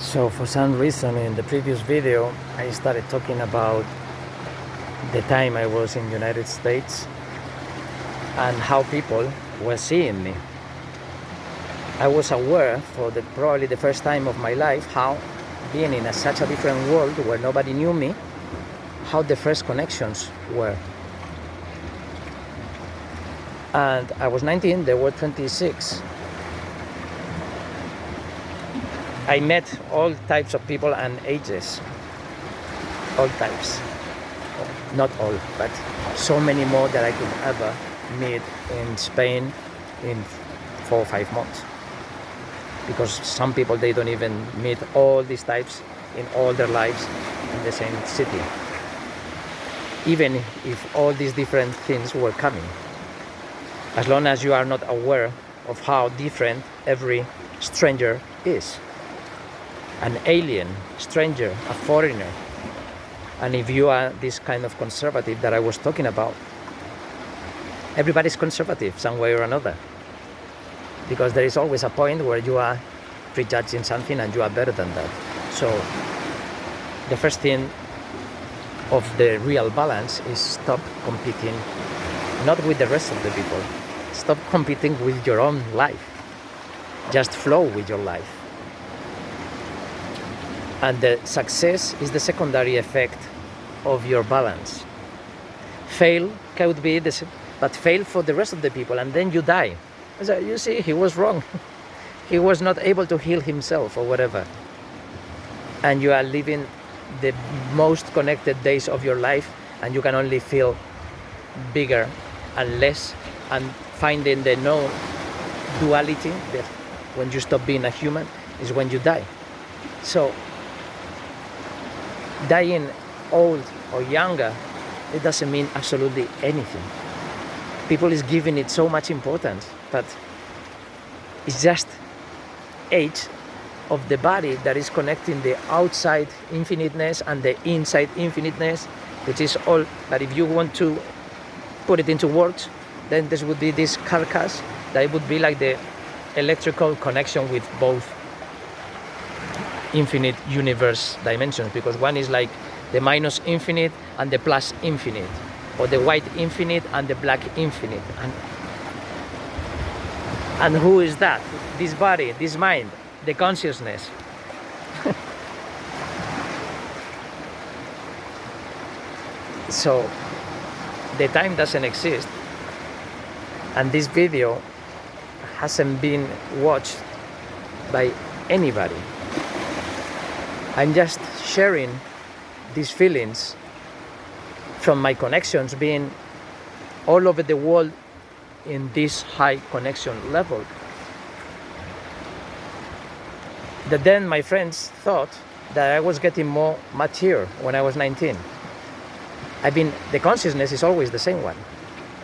So for some reason in the previous video I started talking about the time I was in United States and how people were seeing me. I was aware for probably the first time of my life how being in such a different world where nobody knew me, how the first connections were. And I was 19, they were 26. I met all types of people and ages, all types, not all, but so many more that I could ever meet in Spain in 4 or 5 months. Because some people, they don't even meet all these types in all their lives in the same city, even if all these different things were coming. As long as you are not aware of how different every stranger is. An alien, stranger, a foreigner. And if you are this kind of conservative that I was talking about, everybody's conservative some way or another. Because there is always a point where you are prejudging something and you are better than that. So the first thing of the real balance is stop competing, not with the rest of the people. Stop competing with your own life. Just flow with your life. And the success is the secondary effect of your balance. Fail could be this, but fail for the rest of the people, and then you die. So you see, he was wrong. He was not able to heal himself or whatever. And you are living the most connected days of your life, and you can only feel bigger and less, and finding the no duality, that when you stop being a human is when you die. So dying old or younger, it doesn't mean absolutely anything. People is giving it so much importance, but it's just age of the body that is connecting the outside infiniteness and the inside infiniteness, which is all. But if you want to put it into words, then this would be this carcass that would be like the electrical connection with both infinite universe dimensions, because one is like the minus infinite and the plus infinite, or the white infinite and the black infinite. And who is that? This body, this mind, the consciousness. So the time doesn't exist, and this video hasn't been watched by anybody. I'm just sharing these feelings from my connections, being all over the world in this high connection level. That then my friends thought that I was getting more mature when I was 19. The consciousness is always the same one.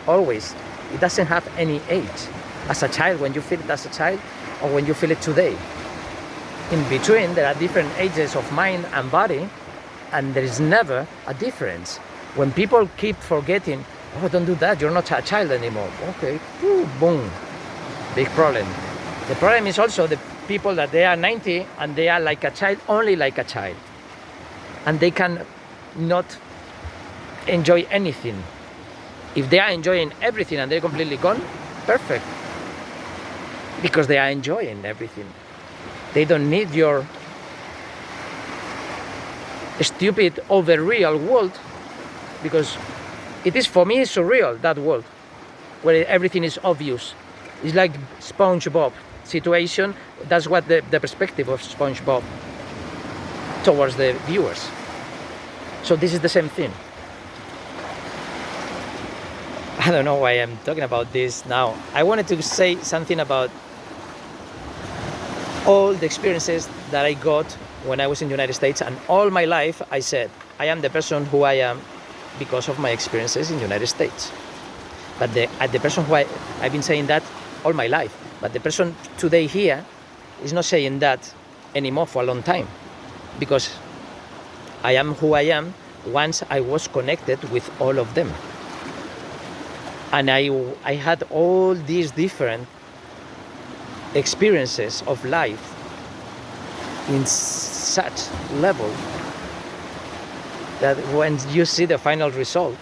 Always. It doesn't have any age. As a child, when you feel it as a child, or when you feel it today. In between, there are different ages of mind and body, and there is never a difference. When people keep forgetting, oh, don't do that, you're not a child anymore. Okay, boom, big problem. The problem is also the people that they are 90 and they are like a child, only like a child. And they can not enjoy anything. If they are enjoying everything and they're completely gone, perfect. Because they are enjoying everything. They don't need your stupid, over-real world, because it is, for me, surreal, that world, where everything is obvious. It's like SpongeBob situation. That's what the perspective of SpongeBob towards the viewers. So this is the same thing. I don't know why I'm talking about this now. I wanted to say something about all the experiences that I got when I was in the United States, and all my life I said, I am the person who I am because of my experiences in the United States. But the person who I've been saying that all my life, but the person today here is not saying that anymore for a long time, because I am who I am once I was connected with all of them. And I had all these different experiences of life in such level that when you see the final result,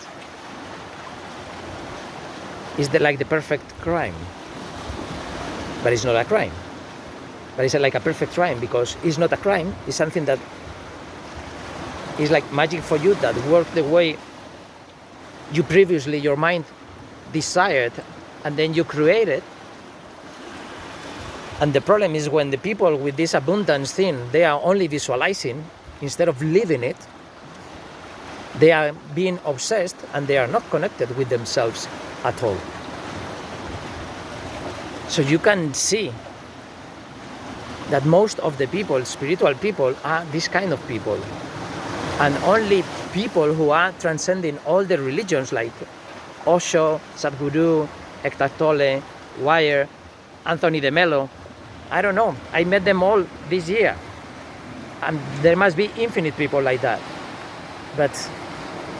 it's like the perfect crime. But it's not a crime. But it's like a perfect crime, because it's not a crime. It's something that is like magic for you, that worked the way you previously, your mind desired, and then you create it. And the problem is when the people with this abundance thing, they are only visualizing instead of living it. They are being obsessed and they are not connected with themselves at all. So you can see that most of the people, spiritual people, are this kind of people. And only people who are transcending all the religions like Osho, Sadhguru, Eckhart Tolle, Wire, Anthony de Mello, I don't know, I met them all this year. And there must be infinite people like that. But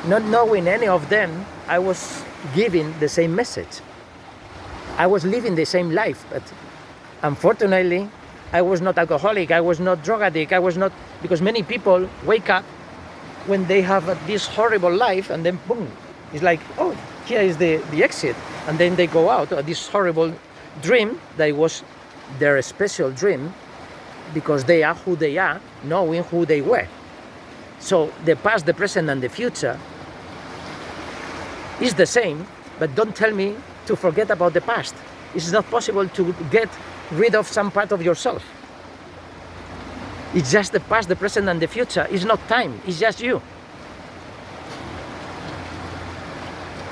not knowing any of them, I was giving the same message. I was living the same life, but unfortunately, I was not alcoholic, I was not drug addict, I was not, because many people wake up when they have this horrible life and then boom, it's like, oh, here is the exit. And then they go out of this horrible dream that was their special dream, because they are who they are, knowing who they were. So the past, the present, and the future is the same, but don't tell me to forget about the past. It's not possible to get rid of some part of yourself. It's just the past, the present, and the future. It's not time, it's just you.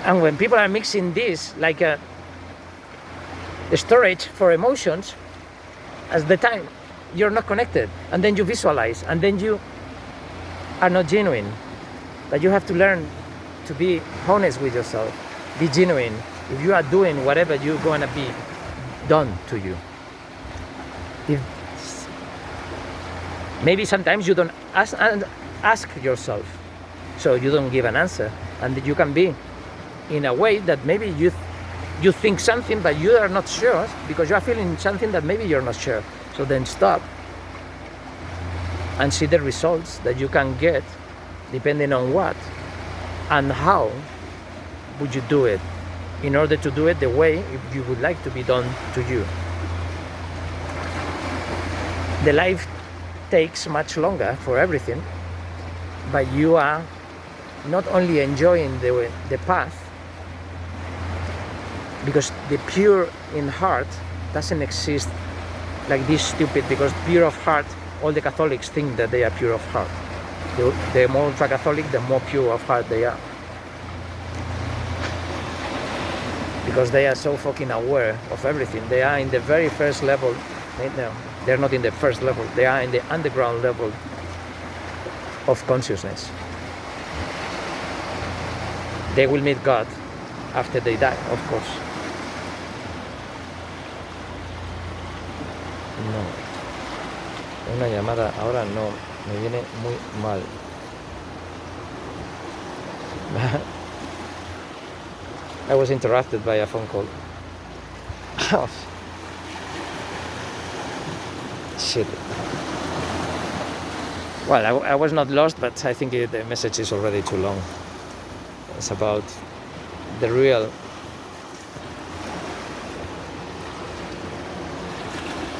And when people are mixing this like a storage for emotions, as the time, you're not connected. And then you visualize, and then you are not genuine. But you have to learn to be honest with yourself, be genuine. If you are doing whatever you're going to be done to you. If maybe sometimes you don't ask yourself, so you don't give an answer, and you can be in a way that maybe you think something but you are not sure, because you are feeling something that maybe you're not sure. So then stop and see the results that you can get, depending on what and how would you do it, in order to do it the way you would like to be done to you. The life takes much longer for everything, but you are not only enjoying the path, because the pure in heart doesn't exist like this stupid, because pure of heart, all the Catholics think that they are pure of heart. The more ultra-Catholic, the more pure of heart they are. Because they are so fucking aware of everything. They are in the very first level. No, they're not in the first level. They are in the underground level of consciousness. They will meet God after they die, of course. No. Una llamada ahora no. Me viene muy mal. I was interrupted by a phone call. Shit. Well, I was not lost, but I think the message is already too long. It's about the real